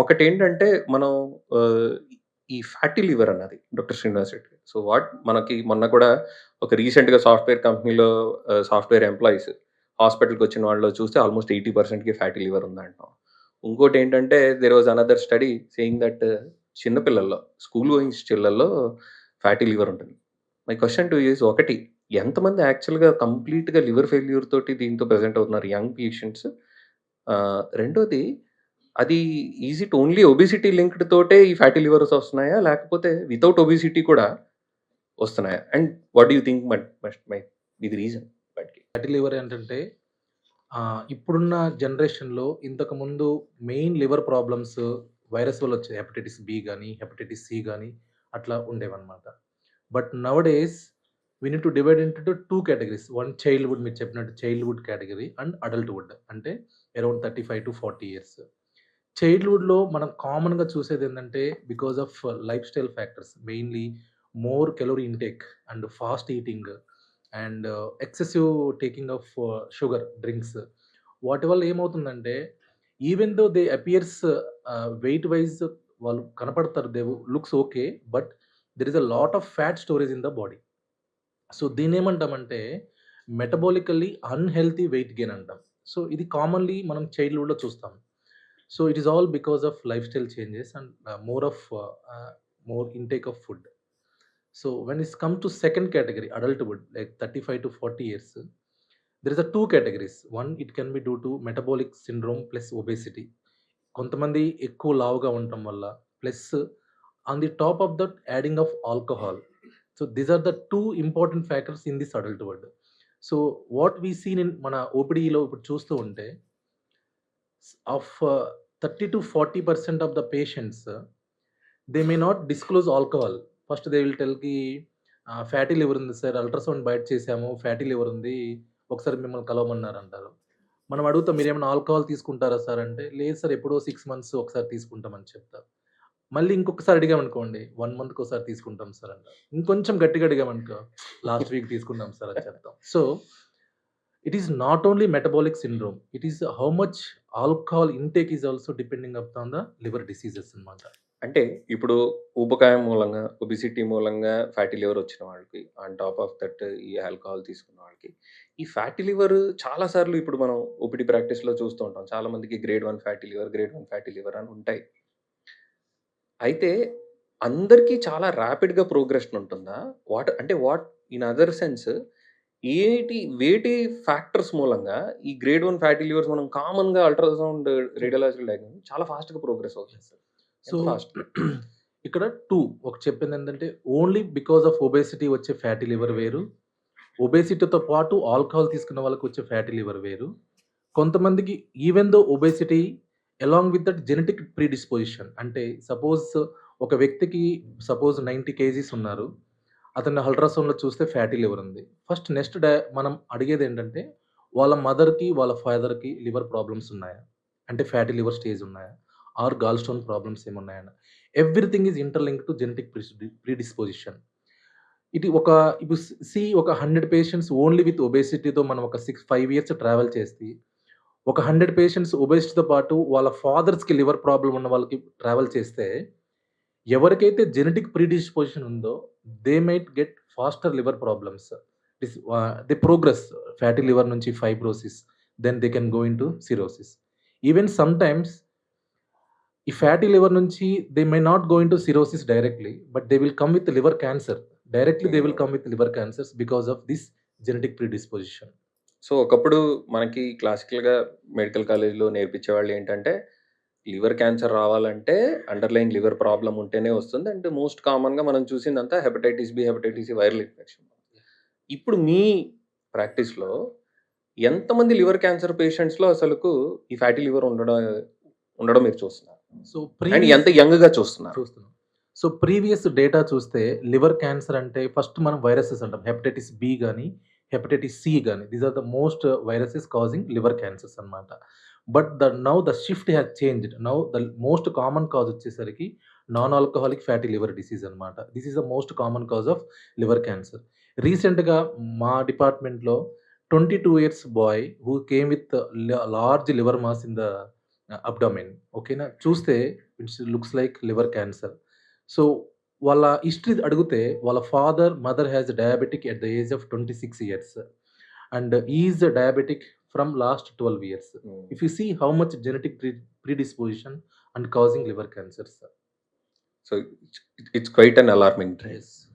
ఒకటేంటంటే మనం ఆహ్, ఈ ఫ్యాటీ లివర్ అన్నది డాక్టర్ శ్రీనివాస్ రెడ్డి. సో, మనకి మొన్న కూడా ఒక రీసెంట్‌గా సాఫ్ట్‌వేర్ కంపెనీలో సాఫ్ట్‌వేర్ ఎంప్లాయీస్ హాస్పిటల్‌కొచ్చిన వాళ్ళలో చూస్తే ఆల్‌మోస్ట్ 80%కి ఫ్యాటీ లివర్ ఉందంటున్నాం. ఇంకోటేంటంటే there was another study saying that చిన్న పిల్లల్లో, స్కూల్ గోయింగ్ చిల్లల్లో ఫ్యాటీ లివర్ ఉంటుంది. My question to you is ఒకటి, ఎంతమంది యాక్చువల్‌గా కంప్లీట్‌గా లివర్ ఫెయిల్యూర్ తోటి దీంతో ప్రెజెంట్ అవుతున్నారు యంగ్ పేషెంట్స్? రెండోది, అది is it only obesity linked తోటే ఈ ఫ్యాటీ లివర్స్ వస్తున్నాయా? లేకపోతే వితౌట్ ఒబెసిటీ కూడా వస్తున్నాయా? And what do you think must my be the reason వాటికి? ఫ్యాటీ లివర్ ఏంటంటే ఇప్పుడున్న జనరేషన్‌లో ఇంతకుముందు మెయిన్ లివర్ ప్రాబ్లమ్స్ వైరస్ వల్ల వచ్చాయి. హెపటైటిస్ బి గాని, హెపటైటిస్ సి గాని అట్లా ఉండేవన్నమాట. But nowadays we need to divide into 2 categories. One childhood, మీరు చెప్పినట్టు చైల్డ్‌హుడ్ కేటగరీ అండ్ అడల్ట్‌హుడ్. అంటే అరౌండ్ 35-40 ఇయర్స్. చైల్డ్‌హుడ్‌లో మనం కామన్‌గా చూసేదేంటంటే because of lifestyle factors, mainly more calorie intake and fast eating and excessive taking of sugar drinks. వాటి వల్ల ఏమవుతుందంటే even though they appears weight wise వాళ్ళు కనపడతారు. They looks okay. But there is a lot of fat storage in the body. So దీన్నేమంటామంటే metabolically unhealthy weight gain అంటాం. So ఇది commonly మనం చైల్డ్‌హుడ్‌లో చూస్తాం. So it is all because of lifestyle changes and more intake of food. So when it's come to second category, adulthood, like 35 to 40 years, there is a two categories. One, it can be due to metabolic syndrome plus obesity. కొంతమంది ఎక్కువ లావుగా ఉండటం వల్ల plus on the top of that adding of alcohol. So these are the two important factors in this adulthood. So what we seen in మన ఓపీడీలో ఇప్పుడు చూస్తూ ఉంటే of 30 to 40% of the patients, they may not disclose alcohol. First they will tell ki fatty liver ఉంది sir, ultrasound బయట చేసాము, fatty liver ఉంది, ఒకసారి మిమ్మల్ని కలవమన్నారంటారు. మనం అడుగుతాం, మీరేమైనా ఆల్కహాల్ తీసుకుంటారా సార్ అంటే, లేదు సార్ ఎప్పుడో 6 మంత్స్ ఒకసారి తీసుకుంటామని చెప్తారు. మళ్ళీ ఇంకొకసారి అడిగామనుకోండి, 1 మంత్‌కి ఒకసారి తీసుకుంటాం సార్ అంటారు. ఇంకొంచెం గట్టిగా అడిగామనుకో, లాస్ట్ వీక్ తీసుకున్నాం సార్ అని చెప్తాం. So it is not only metabolic syndrome, it is how much alcohol intake is also depending upon the liver diseases అన్నమాట. అంటే ఇప్పుడు ఊబకాయం మూలంగా, ఒబెసిటీ మూలంగా ఫ్యాటీ లివర్ వచ్చిన వాళ్ళకి, ఆన్ టాప్ ఆఫ్ దట్ ఈ ఆల్కహాల్ తీసుకున్న వాళ్ళకి, ఈ ఫ్యాటీ లివర్ చాలా సార్లు ఇప్పుడు మనం ఓపీడీ ప్రాక్టీస్‌లో చూస్తూ ఉంటాం. చాలా మందికి grade 1 fatty liver, grade 1 fatty liver అని ఉంటాయి. అయితే అందరికీ చాలా ర్యాపిడ్‌గా ప్రోగ్రెషన్ ఉంటుందా? వాట్ ఇన్ అదర్ సెన్స్ వేటి ఫ్యాక్టర్స్ మూలంగా ఈ గ్రేడ్ 1 ఫ్యాటీ లివర్స్ మనం కామన్‌గా అల్ట్రాసౌండ్ రేడియోలాజికల్ డయాగ్నోస్ చాలా ఫాస్ట్‌గా ప్రోగ్రెస్ అవుతుంది సార్. సో ఎంత ఫాస్ట్? ఇక్కడ 2 ఒకటి చెప్పిందేంటంటే ఓన్లీ బికాస్ ఆఫ్ ఒబేసిటీ వచ్చే ఫ్యాటీ లివర్ వేరు. ఒబేసిటీతో పాటు ఆల్కహాల్ తీసుకున్న వాళ్ళకి వచ్చే ఫ్యాటీ లివర్ వేరు. కొంతమందికి even though obesity along with that genetic predisposition. అంటే సపోజ్ ఒక వ్యక్తికి 90 కేజీస్ ఉన్నారు. అతన్ని అల్ట్రాసౌండ్‌లో చూస్తే ఫ్యాటీ లివర్ ఉంది. ఫస్ట్ నెక్స్ట్ మనం అడిగేదేంటంటే వాళ్ళ మదర్‌కి, వాళ్ళ ఫాదర్‌కి లివర్ ప్రాబ్లమ్స్ ఉన్నాయా? అంటే ఫ్యాటీ లివర్ స్టేజ్ ఉన్నాయా? ఆర్ గాల్ స్టోన్ ప్రాబ్లమ్స్ ఏమున్నాయా? Everything is interlinked to genetic predisposition. ఇది ఒక ఇప్పుడు ఒక 100 పేషెంట్స్ ఓన్లీ విత్ ఒబేసిటీతో మనం ఒక 5 ఇయర్స్ ట్రావెల్ చేసి, ఒక 100 పేషెంట్స్ ఒబేసిటీతో పాటు వాళ్ళ ఫాదర్స్‌కి లివర్ ప్రాబ్లమ్ ఉన్న వాళ్ళకి ట్రావెల్ చేస్తే, ఎవరికైతే జెనెటిక్ ప్రిడిస్పోజిషన్ ఉందో they might get faster liver problems. They progress fatty liver నుంచి fibrosis, then they can go into cirrhosis. Even sometimes ఈ ఫ్యాటీ లివర్ నుంచి they may not go into cirrhosis directly, but they will come with liver cancer. Directly they will come with liver cancers because of this genetic predisposition. So, ఒకప్పుడు మనకి క్లాసికల్‌గా medical కాలేజ్‌లో నేర్పించేవాళ్ళు ఏంటంటే, లివర్ క్యాన్సర్ రావాలంటే అండర్‌లయింగ్ లివర్ ప్రాబ్లమ్ ఉంటేనే వస్తుంది. అండ్ మోస్ట్ కామన్‌గా మనం చూసిందంతా hepatitis B, hepatitis C viral infection. ఇప్పుడు మీ ప్రాక్టీస్‌లో ఎంతమంది లివర్ క్యాన్సర్ పేషెంట్స్‌లో అసలుకు ఈ ఫ్యాటీ లివర్ ఉండడం ఉండడం మీరు చూస్తున్నారు? సో అండ్ ప్రీవియస్ ఎంత యంగ్‌గా చూస్తున్నారు? చూస్తున్నాం. సో ప్రీవియస్ డేటా చూస్తే లివర్ క్యాన్సర్ అంటే ఫస్ట్ మనం వైరసెస్ అంటాం. హెపటైటిస్ బి గాని, హెపటైటిస్ సి గాని, these are the most viruses causing liver cancers అన్నమాట. But now the shift has changed. Now the most common cause వచ్చేసరికి non alcoholic fatty liver disease అన్నమాట. This is the most common cause of liver cancer. రీసెంట్‌గా మా డిపార్ట్మెంట్‌లో 22 years boy who came with large liver mass in the abdomen. ఓకేనా? చూస్తే it's looks like liver cancer. So, వాళ్ళ history అడిగితే వాళ్ళ father, mother has diabetic at the age of 26 years. And he is diabetic from last 12 years. Hmm. If you see how much genetic predisposition and causing liver cancers. So, it's quite an alarming trend. Yes.